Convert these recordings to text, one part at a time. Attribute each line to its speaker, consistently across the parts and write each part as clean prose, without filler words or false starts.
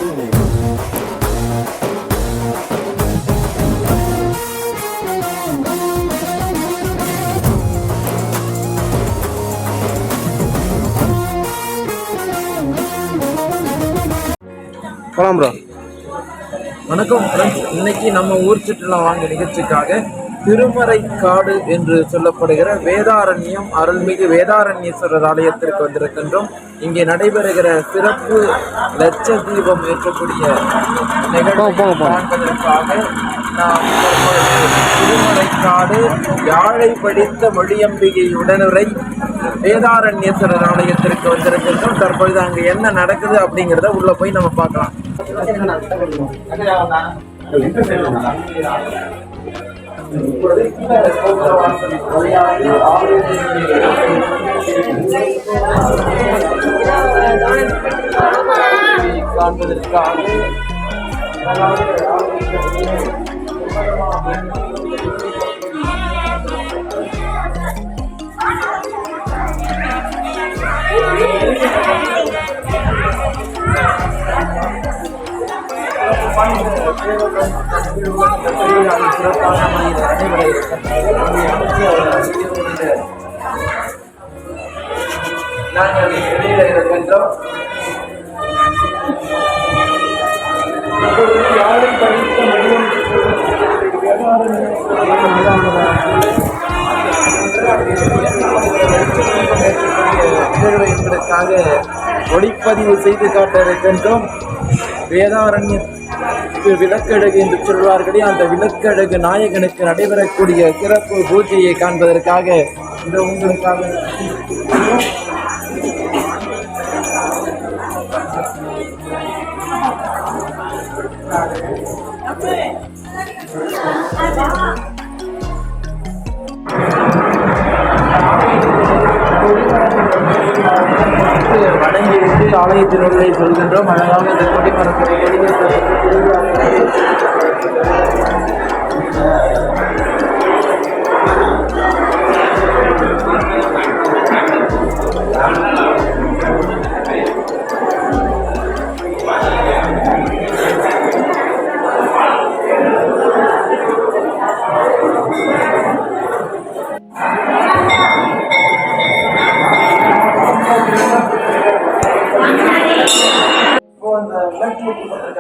Speaker 1: போலாம் ப்ரோ.
Speaker 2: வணக்கம் ஃப்ரெண்ட்ஸ். இன்னைக்கு நம்ம ஊர் சுற்றுலா வாங்க நிகழ்ச்சிக்காக திருமறைக்காடு என்று சொல்லப்படுகிற வேதாரண்யம் அருள்மிகு வேதாரண்யேஸ்வரர் ஆலயத்திற்கு வந்திருக்கின்றோம். இங்கே நடைபெறுகிற சிறப்பு லட்ச தீபம் ஏற்றக்கூடிய நிகழ்வை காண்பதற்காக நாம் திருமறைக்காடு யாழை படித்த மொழியம்பிகை உடனுரை வேதாரண்யேஸ்வரர் ஆலயத்திற்கு வந்திருக்கின்றோம். தற்பொழுது அங்கே என்ன நடக்குது அப்படிங்கிறத உள்ள போய் நம்ம பார்க்கலாம். காண்பதற்காக நாங்கள் வெளியில இருக்கின்றோம். யாரை படித்த நிகழ்வு என்பதற்காக ஒளிப்பதிவு செய்து காட்ட இருக்கின்றோம். வேதாரண்ய விளக்கழகு என்று சொல்வார்களே, அந்த விளக்கழகு நாயகனுக்கு நடைபெறக்கூடிய சிறப்பு பூஜையை காண்பதற்காக இந்த உங்களுக்காக வணங்கிவிட்டு ஆலயத்தினுள்ளே சொல்கின்றோம். அழகாக இந்த கொடிமரத்தை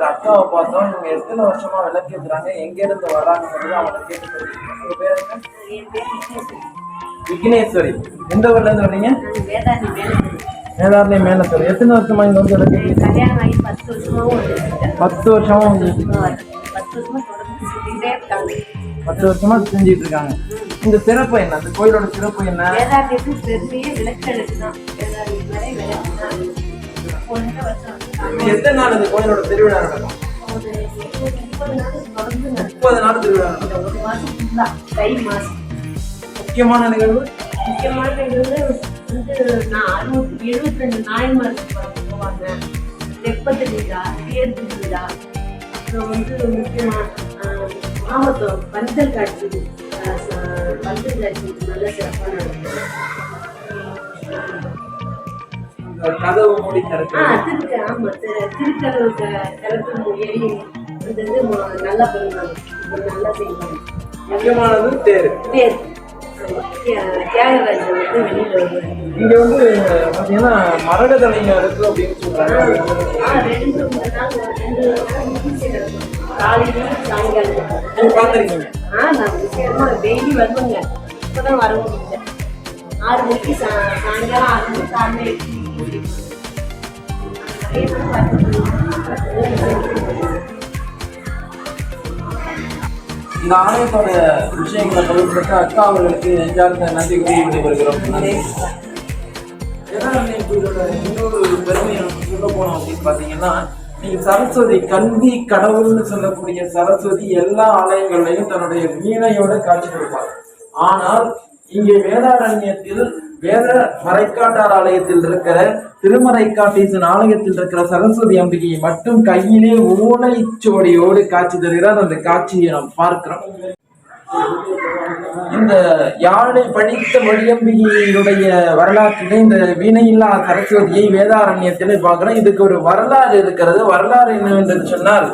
Speaker 2: அக்காவை பார்த்தோம். இவங்க எத்தனை வருஷமா விளக்கேற்றுறாங்க, எங்க இருந்து வர்றாங்கிறது அவங்க கேட்டு தெரிஞ்சுக்கணும். உங்க பேர் என்ன? விக்னேஸ்வரி. எந்த ஊர்ல இருந்து வர்றீங்க? வேதாரண்யம் மேலத்தூர். எத்தனை வருஷமா இங்க வந்து விளக்கேற்று? 10 வருஷமா 10 வருஷமா செஞ்சுட்டு இருக்காங்க. இந்த சிறப்பு என்ன? இந்த கோயிலோட சிறப்பு என்ன? எத்தனை நாள் இந்த கோயிலோட திருவிழா நடக்கும்? 30 நாள் திருவிழா நடக்கும். முக்கியமான நிகழ்வு
Speaker 3: வந்து 72 நாயன்மாருக்கு போவாங்க. தெப்பத்து விழா, தேர் திருவிழா, அப்புறம் வந்து முக்கியமான மாமத்தம் பந்தல் காட்சி நல்ல சிறப்பாக நடக்கும்.
Speaker 2: கதவு மூடி திறப்பு.
Speaker 3: ஆமா, திருக்கதவு திறப்பு மொழி நல்லா பண்ணுவாங்க, நல்லா செய்வாங்க.
Speaker 2: முக்கியமானது தேர்.
Speaker 3: தியாகராஜன் வந்து வெளியில வருவாங்க.
Speaker 2: இங்க வந்து பாத்தீங்கன்னா மரகதலைங்க இருக்கு அப்படின்னு சொல்றாங்க.
Speaker 3: 2-3 நாள் காலையில சாயங்காலம்
Speaker 2: பாத்துருக்கீங்க?
Speaker 3: நான் விசேஷமா டெய்லி வருவாங்க. இப்பதான் வர முடியல. 6 மணிக்கு சாயங்காலம் 6 மணிக்கு காலையில
Speaker 2: இந்த ஆலயத்தோட விஷயங்களை பகிர்ந்துட்டு அக்கா அவர்களுக்கு நெஞ்சார்ந்த நன்றி கூறி விடைபெறுகிறோம். வேதாரண்யம் கோயிலோட இன்னொரு பெருமையை நம்ம சொல்ல போனோம் அப்படின்னு பார்த்தீங்கன்னா, நீங்க சரஸ்வதி கல்வி கடவுள்னு சொல்லக்கூடிய சரஸ்வதி எல்லா ஆலயங்கள்லையும் தன்னுடைய வீணையோட காட்சி கொடுப்பார். ஆனால் இங்கே வேதாரண்யத்தில் வேத மறைக்காட்டார் ஆலயத்தில் இருக்கிற திருமறைக்காட்டீசன் ஆலயத்தில் இருக்கிற சரஸ்வதி அம்பிகையை மட்டும் கையிலே ஓலைச்சோடியோடு காட்சி தருகிறார். அந்த காட்சியை நாம் பார்க்கிறோம். இந்த யாழை படித்த மொழியம்பிகையினுடைய வரலாற்றிலே இந்த வீணையில்லா சரஸ்வதியை வேதாரண்யத்திலே பார்க்கிறோம். இதுக்கு ஒரு வரலாறு இருக்கிறது. வரலாறு என்னவென்று சொன்னால்,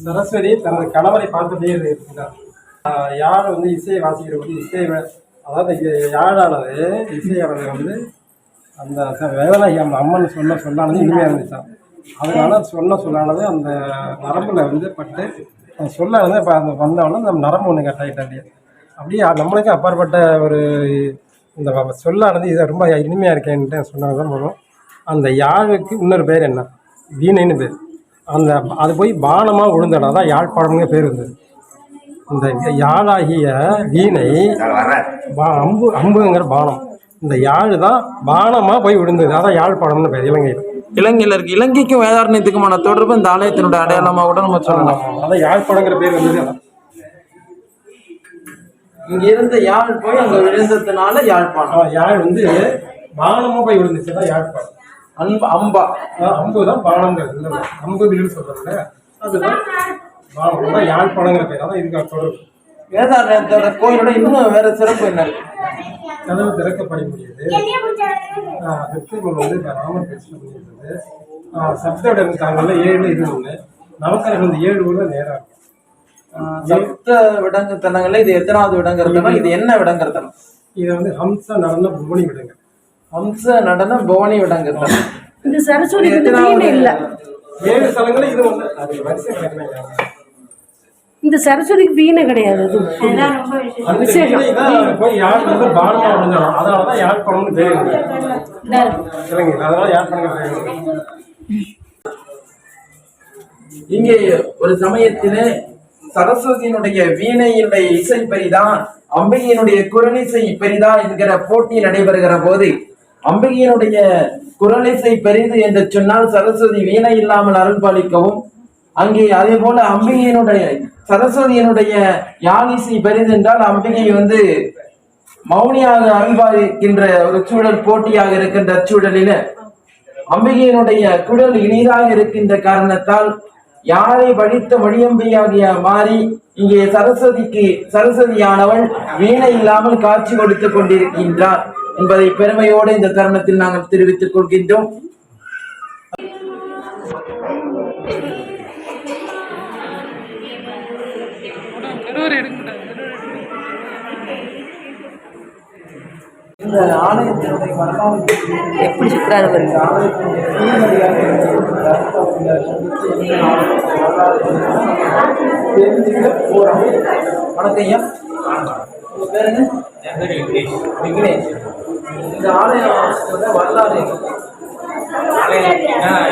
Speaker 1: சரஸ்வதி தனது கணவரை பார்த்தபடியே இருக்கிறார். யாழ் வந்து இசையை வாசிக்கிற போது அதாவது யாழானது இசையானது வந்து அந்த வேதனாகி அந்த அம்மன் சொல்லானது இனிமையாக இருந்துச்சான். அதனால சொல்லானது அந்த நரம்புல வந்து பட்டு அந்த சொல்லானது இப்போ அந்த வந்தவொடனே நம்ம நரம்பு ஒன்று கட்டாயிட்டாண்டியே அப்படியே நம்மளுக்கு அப்பாற்பட்ட ஒரு இந்த சொல்லானது இதை ரொம்ப இனிமையாக இருக்கேன்ட்டு சொன்னது தான் போதும். அந்த யாழுக்கு இன்னொரு பேர் என்ன, வீணைன்னு பேர். அது போய் பானமாக விழுந்தடா தான் யாழ்ப்பாணம்ங்க பேர் இருந்தது. இந்த யாழாகிய வீணை அம்புங்கிற பானம், இந்த யாழ் தான் பானமாக போய் விழுந்தது. அதான் யாழ்ப்பாணம்னு பேர் இலங்கையில்
Speaker 2: இருக்கு. இலங்கைக்கும் வேதாரண்யத்துக்குமான தொடர்பு இந்த ஆலயத்தினுடைய அடையாளமாக கூட நம்ம சொல்லலாம்.
Speaker 1: அதான் யாழ்ப்பாணங்கிற பேர் வந்தது.
Speaker 2: இங்க இருந்த யாழ் போய் அங்க விழுந்ததுனால யாழ்ப்பாணம்.
Speaker 1: யாழ் வந்து பானமாக போய் விழுந்துச்சு, அதான் யாழ்ப்பாணம். அம்பு தான் பானங்கிறது, அம்பு வில்லுன்னு சொல்றாங்க. அதுதான் பானம், யாழ்ப்பாணங்கிற பேர். அதான் இதுக்கு தொடர்பு.
Speaker 2: வேதாரண்யத்தோட கோயிலோட இன்னும் வேற சிறப்பு என்ன?
Speaker 1: கதவு திறக்கப்பட முடியுது. வந்து ராமர் பிரச்சனை பண்ணியிருந்தது. சப்தோட இருக்காங்கல்ல 7 இது ஒன்று, நவக்கரை வந்து 7 ஊர்ல நேரம்.
Speaker 2: சப்த விடங்கு தலங்கள்ல இது எத்தனாவது விடங்கிறதுனா, இது என்ன விடங்கிறதுனா?
Speaker 1: இது வந்து ஹம்ச நடன புவனி விடங்க.
Speaker 2: ஹம்ச நடன புவனி விடங்கிறது.
Speaker 3: இந்த சரஸ்வதி இல்ல
Speaker 1: 7 ஸ்தலங்களும் இது ஒன்று. அது வரிசை கணக்கு.
Speaker 3: இந்த சரஸ்வதிக்கு வீணை கிடையாது.
Speaker 1: போய் யாழ் வந்து பானமா விழுந்தாலும் அதனாலதான் யாழ்ப்பாணம்னு பேர். அதனால யாழ்ப்பாணம்.
Speaker 2: இங்கே ஒரு சமயத்திலே சரஸ்வதியினுடைய வீணையினுடைய இசை பெரிதான், அம்பிகையினுடைய குரலிசை பெரிதா என்கிற போட்டி நடைபெறுகிற போது, அம்பிகையினுடைய குரலிசை பெரிது என்று சொன்னால் சரஸ்வதி வீணை இல்லாமல் அருள்பாலிக்கவும், அங்கே அதே போல அம்பிகையினுடைய சரஸ்வதியினுடைய யாழிசை பெரிது என்றால் அம்பிகை வந்து மௌனியாக அருள்பாலிக்கின்ற ஒரு சூழல் போட்டியாக இருக்கின்ற சூழலில அம்பிகையினுடைய குரல் இனிதாக இருக்கின்ற காரணத்தால் யாரை படித்த மொழியம்பியாகிய மாறி இங்கே சரஸ்வதியானவள் வீணை இல்லாமல் காட்சி கொடுத்துக் கொண்டிருக்கின்றார் என்பதை பெருமையோடு இந்த தருணத்தில் நாங்கள் தெரிவித்துக் கொள்கின்றோம். இந்த ஆலயத்தினுடைய வரலாறு
Speaker 3: எப்படி சுற்றாரு வருங்க.
Speaker 2: வணக்கம் ஐயா, உங்க பேரு என்ன? விக்னேஷ். இந்த ஆலயம் வரலாறு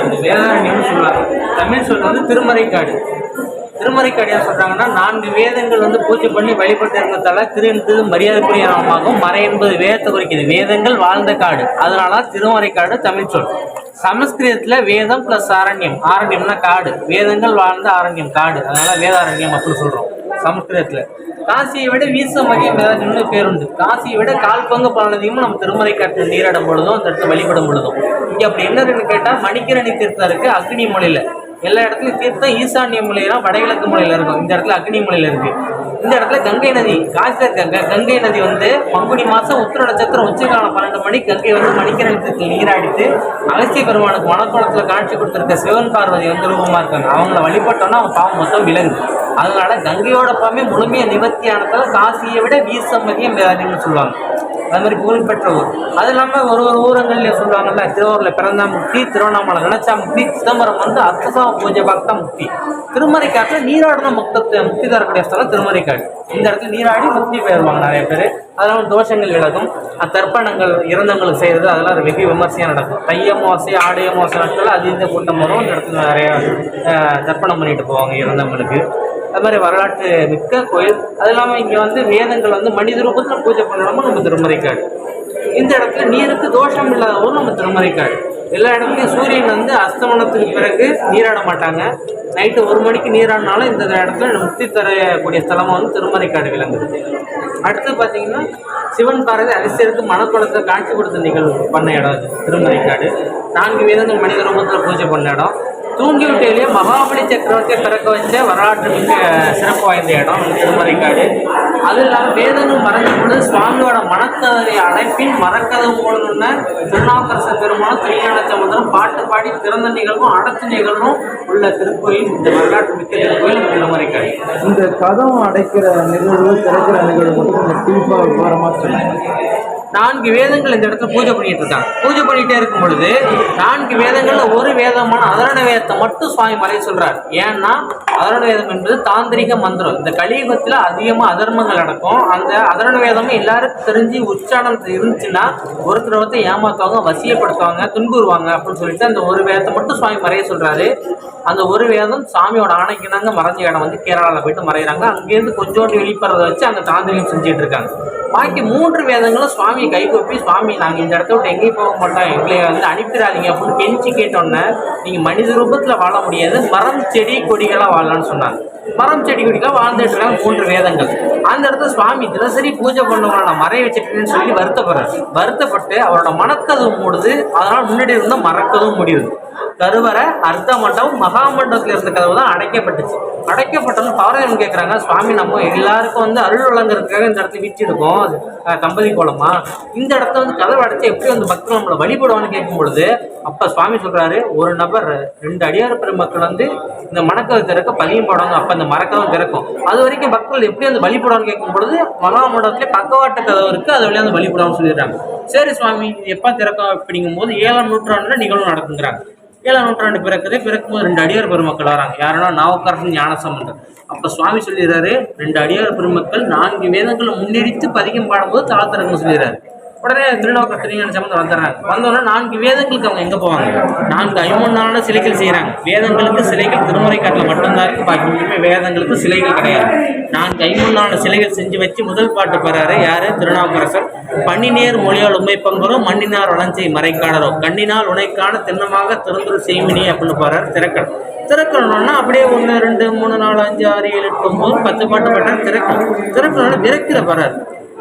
Speaker 4: இது வேதாரண்யம்னு சொல்லுவாங்க. தமிழ் சொல் வந்து திருமறைக்காடு. திருமறைக்காடு என்ன சொல்றாங்கன்னா, 4 வேதங்கள் வந்து பூஜை பண்ணி வழிபட்டு இருந்ததால திரு என்பது மரியாதைக்குரிய நாமமாகும். மறை என்பது வேதத்தை குறிக்குது. வேதங்கள் வாழ்ந்த காடு, அதனால திருமறைக்காடு தமிழ் சொல். சமஸ்கிருதத்துல வேதம் பிளஸ் ஆரண்யம், ஆரண்யம்னா காடு, வேதங்கள் வாழ்ந்த ஆரண்யம் காடு, அதனால வேதாரண்யம் அப்படின்னு சொல்றோம் சமஸ்கிருதத்துல. காசியை விட வீச மகியம் வேதாரண்யம்னு பேருண்டு. காசியை விட 1/4 பங்கு பலனதையும் நம்ம திருமறைக்காட்டில் நீராடும் பொழுதும் அந்த இடத்துல வழிபடும் பொழுதும். இங்க அப்படி என்னன்னு கேட்டா, மணிக்கரணி தீர்த்தம் இருக்கு அக்னி மொழியில. எல்லா இடத்துலையும் தீர்த்தம் ஈசானிய மொழியில வடகிழக்கு மொழியில இருக்கும். இந்த இடத்துல அக்னி மொழியில இருக்கு. இந்த இடத்துல கங்கை நதி, காசில கங்கை நதி வந்து பங்குனி மாசம் உத்திர நட்சத்திரம் உச்சிகாலம் 12 மணி கங்கை வந்து மணிக்கரணி தீர்த்தத்தில் நீராடிட்டு அகஸ்திய பெருமானுக்கு மணக்கோலத்துல காட்சி கொடுத்திருக்க சிவன் பார்வதி வந்து ரூபமா இருக்காங்க. அவங்கள வழிபட்டோம்னா அவங்க பாவம் மொத்தம் விலகுது. அதனால கங்கையோட பாவமே முழுமையை நிவர்த்தியானதால காசியை விட வீசமதியம் வேதாரண்யம்னு சொல்லுவாங்க. அது மாதிரி புகழ்பெற்ற ஊர். அது இல்லாமல் ஒரு ஊரங்கள்ல சொல்லுவாங்கல்ல, திருவாரூரில் பிறந்தா முக்தி, திருவண்ணாமலை நினைச்சா முக்தி, சிதம்பரம் வந்து அர்த்தசாம பூஜை பார்த்தா முக்தி. திருமறைக்காட்டில் நீராடின முக்தி தரக்கூடிய ஸ்தலம் திருமறைக்காடு. இந்த இடத்துல நீராடி முக்தி பெறுவாங்க நிறைய பேர். அதெல்லாம் தோஷங்கள் விலகும். தர்ப்பணங்கள் இறந்தவங்களுக்கு செய்கிறது அதெல்லாம் வெகு விமர்சையாக நடக்கும். தை அமாவாசை ஆடி அமாவாசை நாட்கள் அது இந்த கூட்டம் வரும். இந்த இடத்துல நிறைய தர்ப்பணம் பண்ணிட்டு போவாங்க இறந்தவங்களுக்கு. அது மாதிரி வரலாற்று மிக்க கோயில். அது இல்லாமல் இங்கே வந்து வேதங்கள் வந்து மனித ரூபத்தில் பூஜை பண்ணணுமோ நம்ம திருமறைக்காடு. இந்த இடத்துல நீருக்கு தோஷம் இல்லாத ஊர் நம்ம திருமறைக்காடு. எல்லா இடத்துலையும் சூரியன் வந்து அஸ்தமனத்துக்கு பிறகு நீராட மாட்டாங்க. நைட்டு 1 மணிக்கு நீராடினாலும் இந்த இடத்துல முக்தி தரக்கூடிய ஸ்தலமாக வந்து திருமறைக்காடு விளங்குது. அடுத்து பார்த்தீங்கன்னா, சிவன் பார்வதி அகஸ்தியருக்கு மணக்குளத்தை காட்சி கொடுத்த நிகழ்வு பண்ண இடம் அது திருமறைக்காடு. 4 வேதங்கள் மனித ரூபத்தில் பூஜை பண்ண இடம். தூங்கிவிட்டேலேயே மகாபலி சக்கரவர்த்தியை பிறக்க வச்ச வரலாற்று மிக்க சிறப்பு வாய்ந்த இடம் திருமறைக்காடு. அது இல்லாமல் வேதங்கள் மறைஞ்ச பொழுது சுவாமியோட மனக்கதை அழைப்பின் மரக்கதவு மூலம்னு திருநாவுக்கரசர் பெருமாளும் திருஞான சம்பந்தரும் பாட்டு பாடி திறந்த நிகழ்வும் அடச்சு நிகழ்வும் உள்ள திருக்கோயில் இந்த வரலாற்று மிக்க திருக்கோயில் திருமறைக்காடு.
Speaker 2: இந்த கதவு அடைக்கிற நிகழ்வு திறக்கிற நிகழ்வு மட்டும் கொஞ்சம் டீப்பாக விவரமாக சொல்லுங்க.
Speaker 4: 4 வேதங்கள் இந்த இடத்துல பூஜை பண்ணிட்டு இருக்காங்க. பூஜை பண்ணிட்டே இருக்கும் பொழுது 4 வேதங்கள்ல ஒரு வேதமான அதரண வேதத்தை மட்டும் சுவாமி மறைய சொல்றாரு. ஏன்னா அதரண வேதம் என்பது தாந்திரிக மந்திரம். இந்த கலியுகத்துல அதிகமா அதர்மங்கள் நடக்கும். அந்த அதரண வேதமும் எல்லாருக்கும் தெரிஞ்சு உச்சாரணம் இருந்துச்சுன்னா ஒருத்தர் ஏமாத்துவாங்க, வசியப்படுத்துவாங்க, துன்புறுவாங்க அப்படின்னு சொல்லிட்டு அந்த ஒரு வேதத்தை மட்டும் சுவாமி மறைய சொல்றாரு. அந்த ஒரு வேதம் சாமியோட ஆணைக்குனாங்க மறைஞ்ச இடம் கேரளாவில் போயிட்டு மறைகிறாங்க. அங்கேருந்து கொஞ்சோண்டு வெளிப்படுறத வச்சு அங்கே தாந்திரிகம் செஞ்சுட்டு இருக்காங்க. பாக்கி 3 வேதங்களும் சுவாமியை கைகூப்பி, சுவாமி நாங்கள் இந்த இடத்த விட்டு எங்கேயும் போக மாட்டோம், எங்களை அனுப்பிடாதீங்க அப்படின்னு கெஞ்சி கேட்டோன்னே நீங்கள் மனித ரூபத்தில் வாழ முடியாது, மரம் செடி கொடிகளாக வாழலான்னு சொன்னாங்க. மரம் செடி கொடிகளாக வாழ்ந்துட்டு இருக்காங்க 3 வேதங்கள். அந்த இடத்துல சுவாமி தினசரி பூஜை பண்ணுவாங்க, நான் மறைய வச்சுட்டேன்னு சொல்லி வருத்தப்பட்டு அவரோட மனக்கதவு மூடுது. அதனால் முன்னாடி இருந்த மரக்கதவும் முடியுது. கருவறை, அர்த்த மண்டபம், மகாமண்டபத்தில் இருந்த கதவு தான் அடைக்கப்பட்டுச்சு. அடைக்கப்பட்டது பவரவன் கேட்குறாங்க, சுவாமி நம்ம எல்லாருக்கும் அருள் வழங்குறதுக்காக இந்த இடத்துல வீச்சிருக்கோம், தம்பதி கோலமா, இந்த இடத்துல கதவு அடைச்சி எப்படி பக்தர்கள் நம்மளை வழிபடுவான்னு கேட்கும் பொழுது அப்போ சுவாமி சொல்கிறாரு, ஒரு நபர் 2 அடியார் பெருமக்கள் இந்த மணக்கதவு திறக்க பதியம் போடுவாங்க, அப்போ அந்த மரக்கதவு திறக்கும். அது வரைக்கும் பக்தர்கள் எப்படி வழிபடுவான்னு கேட்கும் பொழுது மகாமண்டபத்திலே பக்கவாட்டு கதவு இருக்குது, அது வழியாக வழிபடுவான்னு சொல்லிடுறாங்க. சரி சுவாமி எப்போ திறக்கும் அப்படிங்கும் போது 7ஆம் நூற்றாண்டில் நிகழ்வு நடக்குங்கிறாங்க. 7ஆம் நூற்றாண்டு பிறக்கும்போது 2 அடியார் பெருமக்கள் வராங்க. யாருன்னா நாவுக்கரசன், ஞானசம்பந்தர். அப்போ சுவாமி சொல்லிடுறாரு, 2 அடியார் பெருமக்கள் 4 வேதங்களை முன்னெடுத்து பதிகம் பாடும்போது தாழ்த்திறக்குன்னு சொல்லிடுறாரு. உடனே திருநாவுக்கரசர், திருஞான சம்பந்தர் வந்துடுறாங்க. வந்தோடனே 4 வேதங்களுக்கு அவங்க எங்கே போவாங்க? 4 ஐம்பொன்னான சிலைகள் செய்கிறாங்க. வேதங்களுக்கு சிலைகள் திருமுறைக்காட்டில் மட்டும்தான் இருக்குது, பாக்கி முக்கியமே வேதங்களுக்கு சிலைகள் கிடையாது. 4 ஐம்பொன்னான சிலைகள் செஞ்சு வச்சு முதல் பாட்டு பாடுறாரு யார்? திருநாவுக்கரசர். பன்னிநேர் மொழியால் உண்மை பங்குறோ, மண்ணினார் வளஞ்சை மறைக்காடரோ, கண்ணினால் உனைக்கான திண்ணமாக திறந்துரு செய்மினி அப்படின்னு பாடுறாரு. திறக்கணும்னா அப்படியே 1 2 3 4 5 6 7 8 9 10 பாட்டு பாட்டார். திறக்கணும்னா விரக்கிற பாடுறாரு.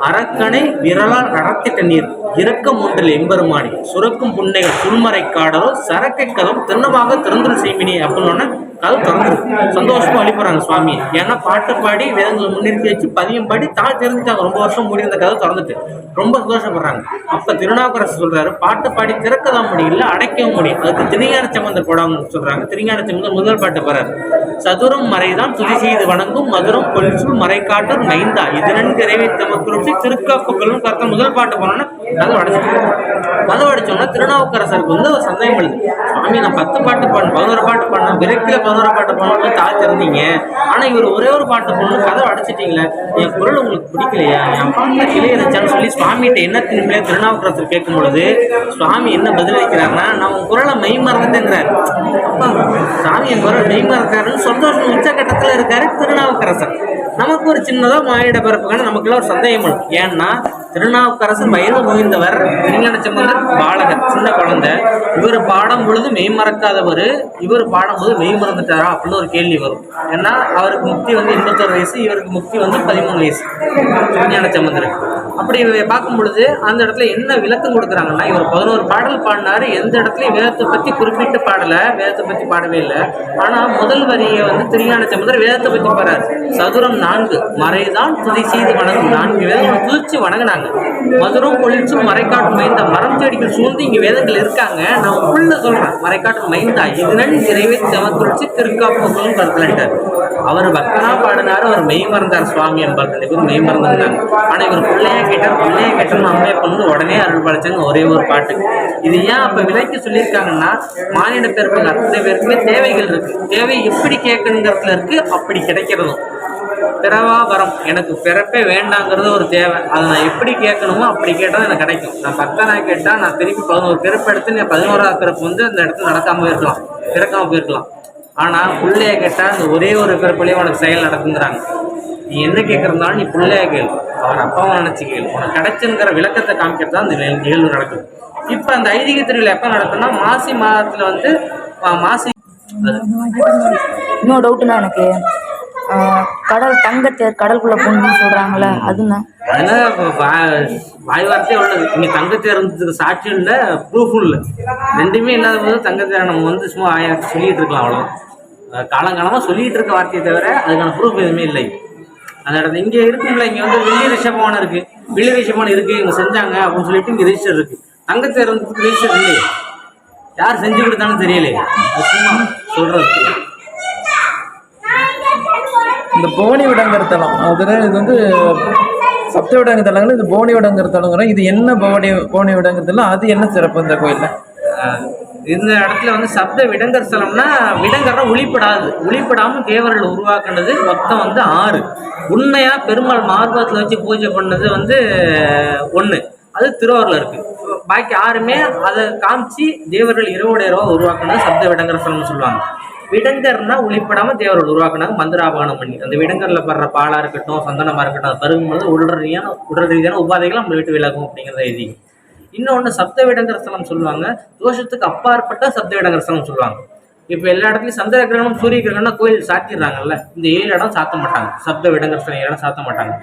Speaker 4: அரக்கனை விரலால் அடத்திட்ட நீர் இறக்கம் ஒன்றில் எம்பெருமானி சுரக்கும் புன்னைகள் சுல்மறை காடலோ சரக்கை கதம் திண்ணமாக திறந்துரு செய்மினி அப்படின்னு கதவு திறந்துரு. சந்தோஷமா வழிபடுறாங்க சுவாமி. ஏன்னா பாட்டு பாடி வேதங்களை முன்னிறுத்தி வச்சு பதியம் பாடி தெரிஞ்சுட்டாங்க. ரொம்ப வருஷம் மூடி அந்த கதவு திறந்துட்டு ரொம்ப சந்தோஷப்படுறாங்க. அப்ப திருநாவுக்கரசர் சொல்றாரு, பாட்டு பாடி திறக்கதான் முடியல, அடைக்கவும் முடியும். அதுக்கு திருஞான சம்பந்தர் போடாங்கன்னு சொல்றாங்க. திருஞான சம்பந்தர் முதல் பாட்டு பாடுறாரு. சதுரம் மறைதான் துதி செய்து வணங்கும் மதுரம் கொல்சூல் மறைக்காட்டர் மைந்தா இதனன் திரைவை தமக்குறிச்சி திருக்காப்புகளும் கருத்த முதல் பாட்டு போனோன்னா கதவு அடைச்சோம்னா திருநாவுக்கரசருக்கு ஒரு சந்தேகம் எழுது. சுவாமி நான் 10 பாட்டு பாடணும், 11 பாட்டு பாடணும், விரக்கில 11 பாட்டு பாடணும் தாழ்த்திருந்தீங்க, ஆனா இவர் ஒரே ஒரு பாட்டு போடணும், கதவு அடைச்சிட்டீங்களே, என் குரல் உங்களுக்கு பிடிக்கலையா, என் பாட்டுல கிளை இருந்துச்சான்னு சொல்லி சுவாமிகிட்ட என்ன திரும்பியா திருநாவுக்கரசர் கேட்கும் பொழுது சுவாமி என்ன பதிலளிக்கிறாருன்னா, நான் உன் குரலை மெய் மறந்துட்டேங்கிறாரு. அப்பா சாமி என் குரல் மெய் மறக்காருன்னு சந்தோஷம் உச்சகட்டத்தில் இருக்காரு திருநாவுக்கரசர். நமக்கு ஒரு சின்னதாக மானிட பிறப்புக்கான நமக்குள்ள ஒரு சந்தேகம் வரும். ஏன்னா திருநாவுக்கரசர் வயது முதிர்ந்தவர், திருஞான சம்பந்தர் பாலகர், சின்ன குழந்தை. இவர் பாடும் பொழுது மெய் மறக்காதவர், இவர் பாடும்போது மெய் மறந்துட்டாரா அப்படின்னு ஒரு கேள்வி வரும். ஏன்னா அவருக்கு முக்தி 81 வயசு, இவருக்கு முக்தி 13 வயசு திருஞான சம்பந்தருக்கு. அப்படி பார்க்கும் பொழுது அந்த இடத்துல என்ன விளக்கம் கொடுக்குறாங்கன்னா, இவர் 11 பாடல் பாடினாரு, எந்த இடத்துலையும் வேதத்தை பற்றி குறிப்பிட்டு பாடலை, வேதத்தை பற்றி பாடவே இல்லை. ஆனால் முதல் வரியை திருஞான சம்பந்தர் வேதத்தை பற்றி பாடுறாரு. சதுரம் 4 மறைதான் துதி செய்து வணங்கும் 4 வேதங்களை துதிச்சு வணங்கினாங்க. மதுரம் கொளிச்சும் மறைக்காட்டும் மைந்தா மரம் செடிகள் சூழ்ந்து இங்கே வேதங்கள் இருக்காங்க. நான் உள்ள சொல்கிறேன், மறைக்காட்டும் மைந்தா இதனன் இறைவை தமக்குறிச்சி திருக்காப்புகளும் கருத்தலிட்டார். அவர் பக்தனா பாடினார், அவர் மெய் மறந்தார் சுவாமி என்பார். 2 பேரும் மெய் மறந்துருந்தாங்க. ஆனால் இவர் பிள்ளையா கேட்டார் அம்மையை பண்ணு உடனே அருள் படைச்சாங்க ஒரே ஒரு பாட்டு. இது ஏன் அப்போ விலைக்கு சொல்லியிருக்காங்கன்னா, மானிட பிறப்புகள் அத்தனை பேருக்குமே தேவைகள் இருக்கு. தேவை எப்படி கேட்கணுங்கிறதுல இருக்கு, அப்படி கிடைக்கிறதும். பிறவா வரம், எனக்கு பிறப்பே வேண்டாங்கிறது ஒரு தேவை. அதை நான் எப்படி கேட்கணுமோ அப்படி கேட்டால் எனக்கு கிடைக்கும். நான் பக்தனாக கேட்டால் நான் திருப்பி 11 பிறப்பு எடுத்து நான் 11ஆவது பிறப்பு அந்த இடத்துல நடக்காமல் போயிருக்கலாம், பிறக்காமல் போயிருக்கலாம். ஆனால் பிள்ளைய கேட்டால் அந்த ஒரே ஒரு பிறப்புலேயே உனக்கு செயல் நடக்குங்கிறாங்க. நீ என்ன கேட்குறதுனாலும் நீ பிள்ளைய கேள், அவன் அப்பாவை நினச்சி கேள், உனக்கு கிடைச்சுங்கிற விளக்கத்தை காமிக்கிறது தான் அந்த நிகழ்வு நடக்குது. இப்போ அந்த ஐதீக திருவிழா எப்போ நடக்குதுன்னா, மாசி மாதத்தில் மாசி
Speaker 5: இன்னும் டவுட்டுண்ணா எனக்கு கடல் தங்கத்தேர் கடலுக்குள்ள போகணும்னு சொல்றாங்கல்ல அதுண்ணா.
Speaker 4: அதெல்லாம் வாய் வார்த்தையே உள்ளது. இங்கே தங்கத்தேர் இருந்ததுக்கு சாட்சியும் இல்லை, ப்ரூஃபும் இல்லை. ரெண்டுமே இல்லாத போது தங்கத்தேர் நம்ம வந்து சும்மா ஆயிரத்தி சொல்லிட்டு இருக்கலாம். அவ்வளோ காலங்காலமாக சொல்லிட்டு இருக்க வார்த்தையை தவிர அதுக்கான ப்ரூஃப் எதுவுமே இல்லை. அந்த இடத்துல இங்கே இருக்குங்களா, இங்கே வந்து வெள்ளி ரிஷபவானம் இருக்குது, வெள்ளி ரிஷபவானம் இருக்குது, இவங்க செஞ்சாங்க அப்படின்னு சொல்லிட்டு இங்கே ரெஜிஸ்டர் இருக்குது. தங்கத்தேர் இருந்ததுக்கு ரெஜிஸ்டர் இல்லையே, யார் செஞ்சு கொடுத்தாலும் தெரியலையே, சும்மா சொல்கிறது.
Speaker 2: இந்த போனி விடங்கருத்தலம் அதில் இது வந்து சப்த விடங்கத்தலங்கள், இது போனி விடங்கருத்தலங்கிறோம். இது என்ன போனி விடங்கருத்தலம், அது என்ன சிறப்பு இந்த கோயிலில்?
Speaker 4: இந்த இடத்துல வந்து சப்த விடங்கர் ஸ்தலம்னா, விடங்கர்னா ஒளிப்படாது, ஒளிப்படாமல் தேவர்கள் உருவாக்குனது மொத்தம் வந்து 6. உண்மையாக பெருமாள் மார்பகத்தில் வச்சு பூஜை பண்ணது வந்து 1, அது திருவாரூரில் இருக்குது. பாக்கி 6மே அதை காமிச்சு தேவர்கள் இரவோட இரவாக உருவாக்குனது சப்த விடங்கர் ஸ்தலம்னு சொல்லுவாங்க. விடங்கர்னா ஒளிப்படாமல் தேவர்கள் உருவாக்குனாங்க மந்திராபானம் பண்ணி. அந்த விடங்கரில் படுற பாலாக இருக்கட்டும், சந்தனமாக இருக்கட்டும், அது பருகும்போது உடல் ரீதியான உபாதைகள் நம்ம விட்டு விலகும் அப்படிங்கிறத எழுதி. இன்னொன்று சப்த விடங்கர் ஸ்தலம் சொல்லுவாங்க, தோஷத்துக்கு அப்பாற்பட்ட சப்த விடங்கர் ஸ்தலம் சொல்லுவாங்க. இப்போ எல்லா இடத்துலையும் சந்திர கிரகணம் சூரிய கிரகணம்னா கோயில் சாத்திடுறாங்கல்ல, இந்த 7 இடம் சாத்த மாட்டாங்க. சப்த விடங்கர் ஸ்தலம் 7 இடம் சாத்த மாட்டாங்க.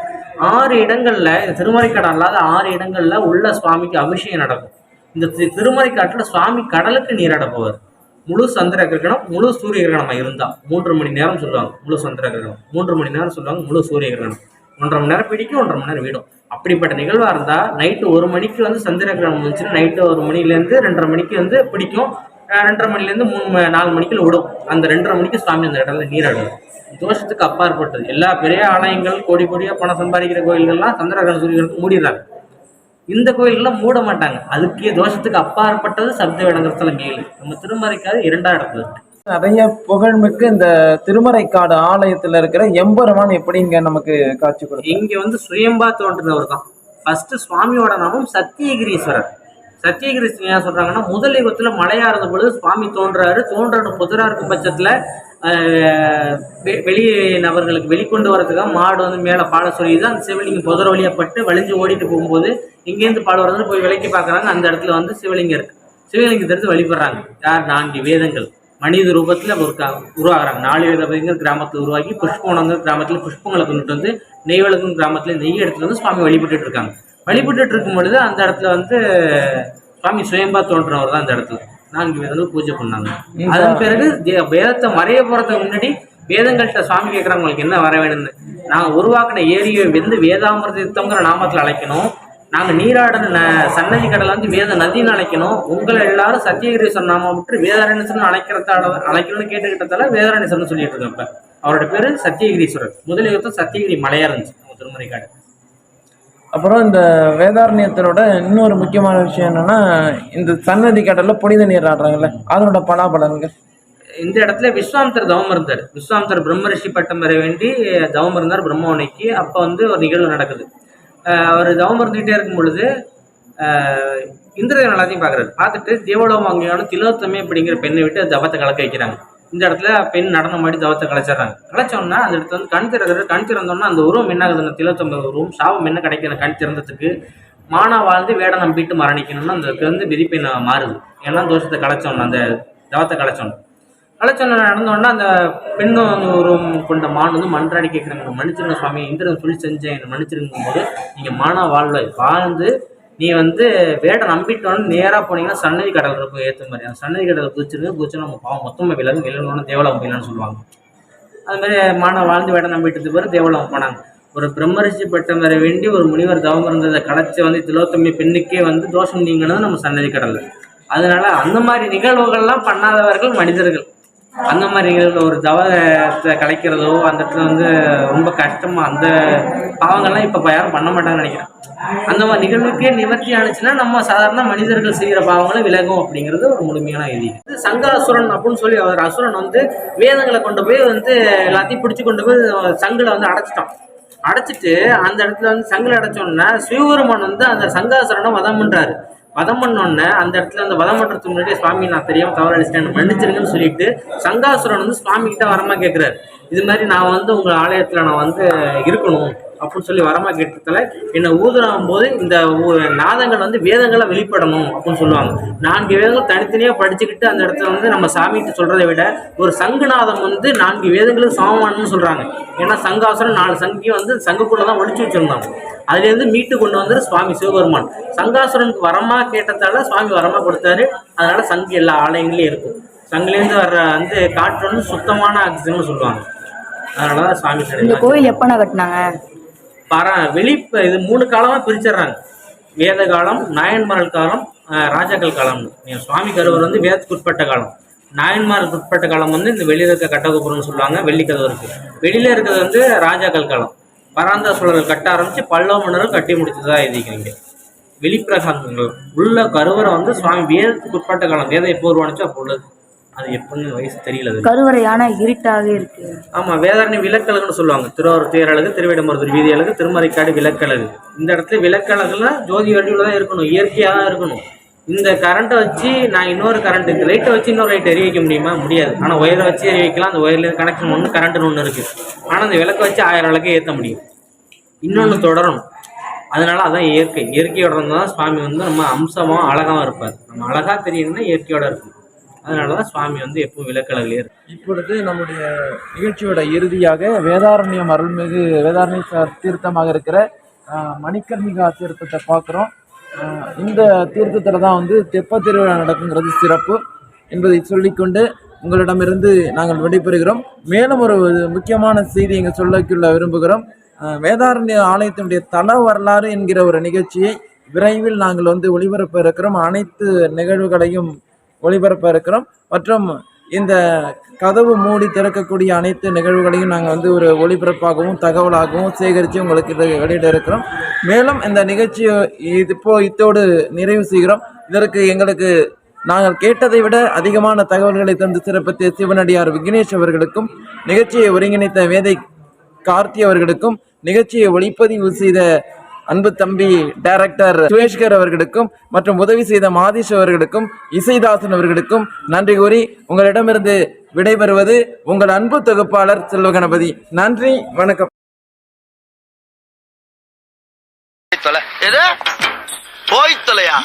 Speaker 4: 6 இடங்களில், இந்த திருமறைக்காடு அல்லாத 6 இடங்களில் உள்ள சுவாமிக்கு அபிஷேகம் நடக்கும். இந்த திருமறைக்காட்டில் சுவாமி கடலுக்கு நீராட போவார். முழு சந்திர கிரகணம், முழு சூரிய கிரகணமாக இருந்தால் 3 மணி நேரம் சொல்லுவாங்க. முழு சந்திர கிரகணம் 3 மணி நேரம் சொல்லுவாங்க. முழு சூரிய கிரகணம் 1.5 மணி நேரம் பிடிக்கும், 1.5 மணி நேரம் விடும். அப்படிப்பட்ட நிகழ்வாக இருந்தால் நைட்டு 1 மணிக்கு வந்து சந்திர கிரகணம் வந்துச்சுன்னா நைட்டு 1 மணிலேருந்து 2:30 மணிக்கு வந்து பிடிக்கும். 2:30 மணிலேருந்து 3-4 மணிக்குள்ள விடும். அந்த 2:30 மணிக்கு சுவாமி அந்த இடத்துல நீராடும். தோஷத்துக்கு அப்பாற்பட்டது. எல்லா பெரிய ஆலயங்கள், கோடி கோடியாக பணம் சம்பாதிக்கிற கோயில்கள்லாம் சந்திர கிரகணம் சூரிய கிரகணத்துக்கு மூடிடுறாங்க. இந்த கோயில்கள்லாம் மூட மாட்டாங்க. அதுக்கே தோஷத்துக்கு அப்பாற்பட்டது சப்த விடங்கர் ஸ்தலம் 7. நம்ம திருமறைக்காடு 2ஆம் இடத்துல இருக்கு.
Speaker 2: நிறைய புகழ்மிக்க இந்த திருமறைக்காடு ஆலயத்தில் இருக்கிற எம்பெருமான் எப்படிங்க நமக்கு காட்சி கொடுக்கும்?
Speaker 4: இங்கே வந்து சுயம்பா தோன்றினவர் தான். ஃபர்ஸ்ட் சுவாமியோட நாமம் சத்தியகிரீஸ்வரர். சத்தியகிரீஸ்வரர் ஏன் சொல்றாங்கன்னா, முதல் யுகத்தில் மழையா இருந்த பொழுது சுவாமி தோன்றாரு. புதிரா இருக்கும் பட்சத்தில் வெளி நபர்களுக்கு வெளிக்கொண்டு வரதுக்காக மாடு வந்து மேலே பாலை சொல்லிது. அந்த சிவலிங்கம் புதர வழியப்பட்டு வலிஞ்சு ஓடிட்டு போகும்போது இங்கேருந்து பால் வரதுன்னு போய் விலைக்கு பார்க்குறாங்க. அந்த இடத்துல வந்து சிவலிங்கம் இருக்கு. சிவலிங்கத்தை எடுத்து வழிபடுறாங்க. யார்? 4 வேதங்கள் மனித ரூபத்தில் உருவாகிறாங்க. 4 வேதங்கள் கிராமத்தில் உருவாக்கி புஷ்பவனங்கிற கிராமத்தில் புஷ்பங்களை கொண்டுட்டு வந்து நெய்வழக்கும் கிராமத்தில் நெய் எடுத்துட்டு வந்து சுவாமி வழிபட்டு இருக்காங்க. வழிபட்டு இருக்கும் பொழுது அந்த இடத்துல வந்து சுவாமி சுயம்பா தோன்றவர் தான் அந்த இடத்துல 4 வேதங்கள் பூஜை பண்ணாங்க. அதன் பிறகு வேதத்தை மறைய போகிறதுக்கு முன்னாடி வேதங்கள்கிட்ட சுவாமி கேட்குறாங்க, உங்களுக்கு என்ன வர வேணும்னு. நாங்கள் உருவாக்கின ஏரியை வந்து வேதாமிர்தங்கிற நாமத்தில் அழைக்கணும். நாங்கள் நீராடின சன்னதி கடலை வந்து வேத நதின்னு அழைக்கணும். உங்களை எல்லாரும் சத்தியகிரீஸ்வரர் நாமம் விட்டு வேதாரண்யேஸ்வரன் அழைக்கணும்னு கேட்டுக்கிட்டதால வேதாரண்யேஸ்வரன் சொல்லிட்டு இருக்கோம். இப்போ அவரோட பேர் சத்தியகிரீஸ்வரர். முதல் யுகத்தில் சத்தியகிரி மலையாக இருந்துச்சு நம்ம திருமறைக்காடு.
Speaker 2: அப்புறம் இந்த வேதாரண்யத்தினோட இன்னொரு முக்கியமான விஷயம் என்னன்னா, இந்த சன்னதி கடலில் புனித நீர் ஆடுறாங்கல்ல, அதனோட பலாபலன்கள்.
Speaker 4: இந்த இடத்துல விஸ்வாமித்தர் தவம் இருந்தார். விஸ்வாமித்தர் பிரம்மரிஷி பட்டம் பெற வேண்டி தவம் இருந்தார் பிரம்மவனைக்கு. அப்போ வந்து ஒரு நிகழ்வு நடக்குது. அவர் தவம் இருந்துகிட்டே இருக்கும் பொழுது இந்திரன் எல்லாத்தையும் பார்க்குறாரு. பார்த்துட்டு தேவலோகமான திலோத்தமே அப்படிங்கிற பெண்ணை விட்டு தவத்தை கலக்க வைக்கிறாங்க. இந்த இடத்துல பெண் நடனம் ஆடி தவத்தை கலைச்சிட்றாங்க. கலைச்சோன்னா அந்த இடத்துல வந்து கண் திறந்தோன்னா அந்த உருவம் என்ன ஆகுதுன்னா, திலோத்தம உருவம் சாபம் என்ன கிடைக்கிற கண் திறந்ததுக்கு மானா வாழ்ந்து வேட நம்பிட்டு மரணிக்கணும்னு அந்த வந்து விதிப்பை மாறுது. ஏன்னா தோஷத்தை கலைச்சோன்னா, அந்த தவத்தை கலைச்சோன்னு நடந்தோன்னா அந்த பெண்ணும் அந்த உருவம் கொண்ட மான் வந்து மன்றாடி கேட்குறாங்க, மன்னிச்சிருங்க சுவாமி, இந்திரன் சொல்லி செஞ்சேன், என்னை மன்னிச்சிருக்கும் போது நீங்கள் மானா வாழ்ந்து நீ வந்து வேட நம்பிட்டோன்னு நேராக போனீங்கன்னா சன்னதி கடல் இருக்கும் ஏற்ற மாதிரி. அந்த சன்னதி கடலை குதிச்சு நம்ம பாவம் மொத்தமாக விலகணும் தேவலம் போயிடலான்னு சொல்லுவாங்க. அதுமாதிரி மானா வாழ்ந்து வேட நம்பிட்டு பிறகு தேவலம் போனாங்க. ஒரு பிரம்மரிஷி பட்டம் வர வேண்டி ஒரு முனிவர் தவம் இருந்ததை கலைச்சி வந்து திலோத்தமி பெண்ணுக்கே வந்து தோஷம் நீங்கினது நம்ம சன்னதி கடல். அதனால அந்த மாதிரி நிகழ்வுகள்லாம் பண்ணாதவர்கள் மனிதர்கள். அந்த மாதிரி நிகழ்வுகள் ஒரு தவத்தை கலைக்கிறதோ அந்த இடத்துல வந்து ரொம்ப கஷ்டமாக அந்த பாவங்கள்லாம் இப்போ யாரும் பண்ண மாட்டாங்கன்னு நினைக்கிறேன். அந்த மாதிரி நிகழ்வுக்கே நிவர்த்தி ஆனிச்சுன்னா நம்ம சாதாரண மனிதர்கள் செய்கிற பாவங்களை விலகும் அப்படிங்கிறது ஒரு முழுமையான இது. சங்காசுரன் அப்படின்னு சொல்லி அவர் அசுரன் வந்து வேதங்களை கொண்டு போய் வந்து எல்லாத்தையும் பிடிச்சி கொண்டு போய் சங்கில் வந்து அடைச்சிட்டு அந்த இடத்துல வந்து சங்கில் அடைச்சோன்னா சிவபெருமான் வந்து அந்த சங்காசுரனை வதம் பண்ணுறாரு. வதம் பண்ணோன்னே அந்த இடத்துல அந்த வதம் பண்ணுறதுக்கு முன்னாடியே சுவாமி நான் தெரியாமல் தவறு அடிச்சிட்டேன் மன்னிச்சிருங்கன்னு சொல்லிட்டு சங்காசுரன் வந்து சுவாமி கிட்ட வரமா கேட்குறாரு, இது மாதிரி நான் வந்து உங்கள் ஆலயத்தில் நான் வந்து இருக்கணும் அப்படின்னு சொல்லி வரமா கேட்டதில் என்னை ஊதுறாகும் போது இந்த நாதங்கள் வந்து வேதங்களை வெளிப்படணும் அப்படின்னு சொல்லுவாங்க. 4 வேதங்கள் தனித்தனியாக படிச்சுக்கிட்டு அந்த இடத்துல வந்து நம்ம சாமிகிட்ட சொல்கிறத விட ஒரு சங்குநாதம் வந்து 4 வேதங்களுக்கு சமமானன்னு சொல்கிறாங்க. ஏன்னா சங்காசுரம் 4 சங்கியும் வந்து சங்குக்குள்ளே தான் ஒழிச்சு வச்சுருந்தாங்க. அதுலேருந்து மீட்டு கொண்டு வந்தது சுவாமி சிவபெருமான். சங்காசுரனுக்கு வரமா கேட்டதால சுவாமி வரமா கொடுத்தாரு. அதனால சங்கு எல்லா ஆலயங்களையும் இருக்கும். சங்குலேருந்து வர்ற வந்து காற்று வந்து சுத்தமான ஆக்சிஜன் சொல்லுவாங்க. அதனால தான் சுவாமி
Speaker 5: இந்த
Speaker 4: கிடையாது.
Speaker 5: கோயில் எப்பண்ணா கட்டினாங்க?
Speaker 4: இது 3 காலமாக பிரிச்சிடுறாங்க. வேத காலம், நாயன்மார்கள் காலம், ராஜாக்கள் காலம்னு. சுவாமி கருவர் வந்து வேதத்துக்கு உட்பட்ட காலம். நாயன்மாருக்கு உட்பட்ட காலம் வந்து இந்த வெளியில் இருக்க கட்டகோபுரம்னு சொல்லுவாங்க. வெள்ளிக்கதவு இருக்குது. வெளியில் இருக்கிறது வந்து ராஜாக்கள் காலம். பராந்தக சோழர்கள் கட்ட ஆரம்பித்து பல்லவ மன்னர்கள் கட்டி முடிச்சதாக எழுதிக்கிறீங்க. வெளிப்பிரகாசங்கள் உள்ள கருவறை வந்து சுவாமி வேதத்துக்கு உட்பட்ட காலம். வேதம் எப்போ உருவானுச்சோ அப்போ உள்ளது. அது எப்போன்னு வயசு தெரியல.
Speaker 5: கருவறை ஆனா இருட்டாகவே இருக்கு.
Speaker 4: ஆமாம், வேதாரணி விளக்கழகுன்னு சொல்லுவாங்க. திருவாரூர் தேரழகு, திருவிடமருதூர் வீதி அழகு, திருமறைக்காடு விளக்கழகு. இந்த இடத்துல விளக்கழகுலாம் ஜோதி வடிவில் தான் இருக்கணும், இயற்கையாக தான் இருக்கணும். இந்த கரண்ட்டை வச்சு நான் இன்னொரு கரண்ட், இந்த லைட்டை வச்சு இன்னொரு லைட் எரிய வைக்க முடியுமா? முடியாது. ஆனால் ஒயரை வச்சு எரிய வைக்கலாம். அந்த ஒயர்லேருந்து கனெக்ஷன் ஒன்று, கரண்ட்டுன்னு ஒன்று இருக்குது. ஆனால் அந்த விளக்கை வச்சு 1000 விளக்கை ஏற்ற முடியும். இன்னொன்று தொடரணும். அதனால அதான் இயற்கை. இயற்கையோட இருந்தால் சுவாமி வந்து நம்ம அம்சமாக அழகாகவும் இருப்பார். நம்ம அழகாக தெரியணும்னா இயற்கையோட இருக்கும். அதனால தான் சுவாமி வந்து எப்பவும் விளக்கழகிலே இருக்கும்.
Speaker 2: இப்பொழுது நம்முடைய நிகழ்ச்சியோட இறுதியாக வேதாரண்யம் அருள்மிகு வேதாரண்ய தீர்த்தமாக இருக்கிற மணிக்கர்ணிகா தீர்த்தத்தை பார்க்குறோம். இந்த தீர்த்தத்தில் தான் வந்து தெப்ப திருவிழா நடக்குங்கிறது சிறப்பு என்பதை சொல்லிக்கொண்டு உங்களிடமிருந்து நாங்கள் விடைபெறுகிறோம். மேலும் ஒரு முக்கியமான செய்தி இங்கே சொல்லக்குள்ள விரும்புகிறோம். வேதாரண்ய ஆலயத்தினுடைய தல வரலாறு என்கிற ஒரு நிகழ்ச்சியை விரைவில் நாங்கள் வந்து ஒளிபரப்ப இருக்கிறோம். அனைத்து நிகழ்வுகளையும் ஒளிபரப்ப இருக்கிறோம். மற்றும் இந்த கதவு மூடி திறக்கக்கூடிய அனைத்து நிகழ்வுகளையும் நாங்கள் வந்து ஒரு ஒளிபரப்பாகவும் தகவலாகவும் சேகரித்து உங்களுக்கு வெளியிட இருக்கிறோம். மேலும் இந்த நிகழ்ச்சியை இத்தோடு நிறைவு செய்கிறோம். இதற்கு எங்களுக்கு நாங்கள் கேட்டதை விட அதிகமான தகவல்களை தந்து சிறப்பித்த சிவனடியார் விக்னேஷ் அவர்களுக்கும், நிகழ்ச்சியை ஒருங்கிணைத்த வேதை கார்த்தி அவர்களுக்கும், நிகழ்ச்சியை ஒளிப்பதிவு செய்த அன்பு தம்பி டைரக்டர் சுவேஷ்கர் அவர்களுக்கும் மற்றும் உதவி செய்த மாதீஷ் அவர்களுக்கும், இசைதாசன் அவர்களுக்கும் நன்றி கூறி உங்களிடமிருந்து விடைபெறுவது உங்கள் அன்பு தொகுப்பாளர் செல்வகணபதி. நன்றி, வணக்கம்.
Speaker 6: போய் தொலையா